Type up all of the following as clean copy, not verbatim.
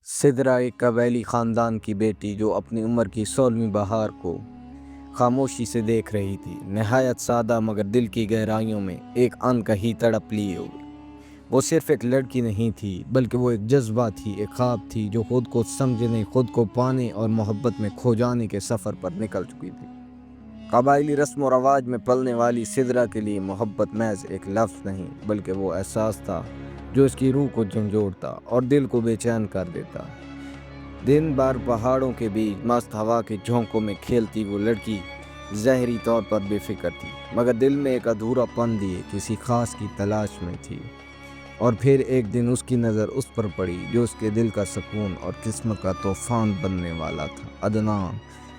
सिदरा एक कबैली ख़ानदान की बेटी जो अपनी उम्र की 16वीं बहार को खामोशी से देख रही थी। नहायत सादा मगर दिल की गहराइयों में एक अनकही तड़प लिए हुए। वो सिर्फ एक लड़की नहीं थी बल्कि वो एक जज्बा थी, एक ख्वाब थी जो खुद को समझने, खुद को पाने और मोहब्बत में खो जाने के सफ़र पर निकल चुकी थी। कबायली रस्म व रवाज में पलने वाली सिदरा के लिए मोहब्बत महज एक लफ्ज़ नहीं बल्कि वो एहसास था जो इसकी रूह को झंझोड़ता और दिल को बेचैन कर देता। दिन भर पहाड़ों के बीच मस्त हवा के झोंकों में खेलती वो लड़की ज़ाहिरी तौर पर बेफिक्र थी, मगर दिल में एक अधूरापन लिए किसी खास की तलाश में थी। और फिर एक दिन उसकी नज़र उस पर पड़ी जो उसके दिल का सुकून और किस्मत का तूफान बनने वाला था।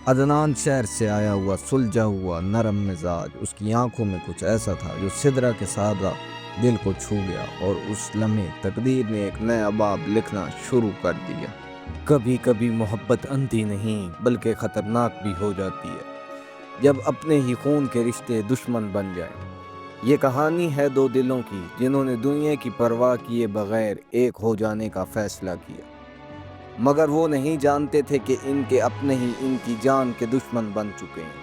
अदनान शहर से आया हुआ, सुलझा हुआ, नरम मिजाज। उसकी आंखों में कुछ ऐसा था जो सिदरा के सादा दिल को छू गया और उस लम्हे तकदीर ने एक नया बाब लिखना शुरू कर दिया। कभी कभी मोहब्बत अंधी नहीं बल्कि ख़तरनाक भी हो जाती है जब अपने ही खून के रिश्ते दुश्मन बन जाए। ये कहानी है दो दिलों की जिन्होंने दुनिया की परवाह किए बगैर एक हो जाने का फैसला किया, मगर वो नहीं जानते थे कि इनके अपने ही इनकी जान के दुश्मन बन चुके हैं।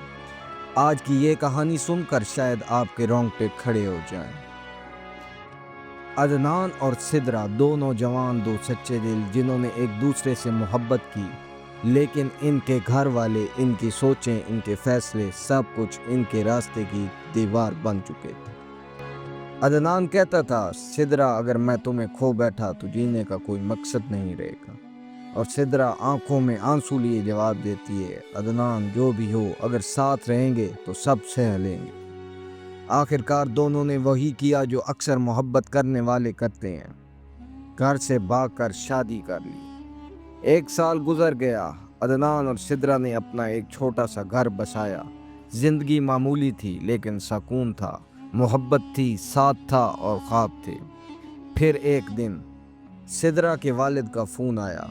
आज की ये कहानी सुनकर शायद आपके रोंगटे खड़े हो जाएं। अदनान और सिदरा, दो नौजवान, दो सच्चे दिल जिन्होंने एक दूसरे से मोहब्बत की, लेकिन इनके घर वाले, इनकी सोचें, इनके फैसले, सब कुछ इनके रास्ते की दीवार बन चुके थे। अदनान कहता था, सिदरा अगर मैं तुम्हें खो बैठा तो जीने का कोई मकसद नहीं रहेगा। और सिदरा आंखों में आंसू लिए जवाब देती है, अदनान जो भी हो अगर साथ रहेंगे तो सब सह लेंगे। आखिरकार दोनों ने वही किया जो अक्सर मोहब्बत करने वाले करते हैं, घर से भागकर शादी कर ली। 1 साल गुजर गया। अदनान और सिदरा ने अपना एक छोटा सा घर बसाया। जिंदगी मामूली थी लेकिन सुकून था, मोहब्बत थी, साथ था और ख्वाब थे। फिर एक दिन सिदरा के वालिद का फ़ोन आया,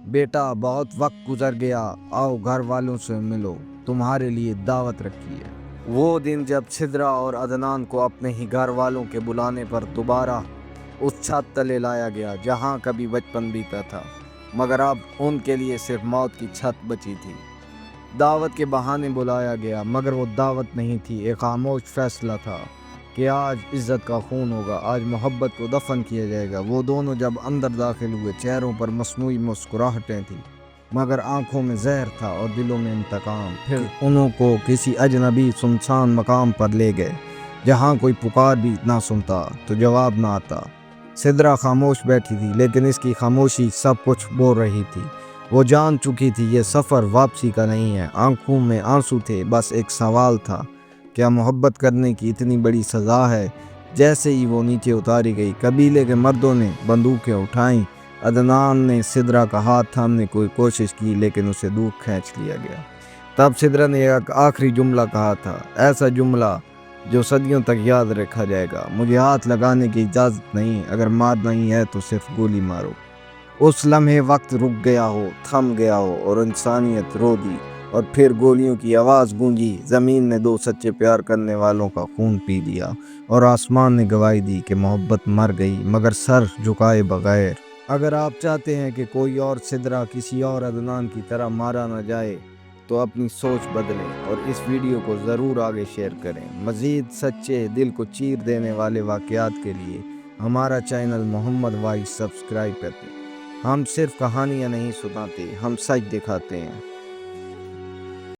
बेटा बहुत वक्त गुजर गया, आओ घर वालों से मिलो, तुम्हारे लिए दावत रखी है। वो दिन जब सिदरा और अदनान को अपने ही घर वालों के बुलाने पर दोबारा उस छत तले लाया गया जहाँ कभी बचपन बीता था, मगर अब उनके लिए सिर्फ मौत की छत बची थी। दावत के बहाने बुलाया गया मगर वो दावत नहीं थी, एक खामोश फैसला था कि आज इज्जत का खून होगा, आज मोहब्बत को दफन किया जाएगा। वो दोनों जब अंदर दाखिल हुए, चेहरों पर मस्नूई मुस्कुराहटें थी मगर आंखों में जहर था और दिलों में इंतकाम। फिर उनको किसी अजनबी सुनसान मकाम पर ले गए जहाँ कोई पुकार भी ना सुनता तो जवाब ना आता। सिदरा खामोश बैठी थी लेकिन इसकी खामोशी सब कुछ बोल रही थी। वो जान चुकी थी ये सफ़र वापसी का नहीं है। आंखों में आंसू थे, बस एक सवाल था, क्या मोहब्बत करने की इतनी बड़ी सज़ा है? जैसे ही वो नीचे उतारी गई, कबीले के मर्दों ने बंदूकें उठाईं। अदनान ने सिदरा का हाथ थामने की कोशिश की लेकिन उसे दूर खींच लिया गया। तब सिदरा ने एक आखिरी जुमला कहा था, ऐसा जुमला जो सदियों तक याद रखा जाएगा, मुझे हाथ लगाने की इजाज़त नहीं, अगर मारना ही है तो सिर्फ गोली मारो। उस लम्हे वक्त रुक गया हो, थम गया हो और इंसानियत रो दी। और फिर गोलियों की आवाज़ गूंजी, ज़मीन ने दो सच्चे प्यार करने वालों का खून पी लिया और आसमान ने गवाही दी कि मोहब्बत मर गई मगर सर झुकाए बगैर। अगर आप चाहते हैं कि कोई और सिदरा किसी और अदनान की तरह मारा ना जाए तो अपनी सोच बदलें और इस वीडियो को ज़रूर आगे शेयर करें। मज़ीद सच्चे, दिल को चीर देने वाले वाक़यात के लिए हमारा चैनल मोहम्मद वाइस सब्सक्राइब करें। हम सिर्फ कहानियाँ नहीं सुनाते, हम सच दिखाते हैं।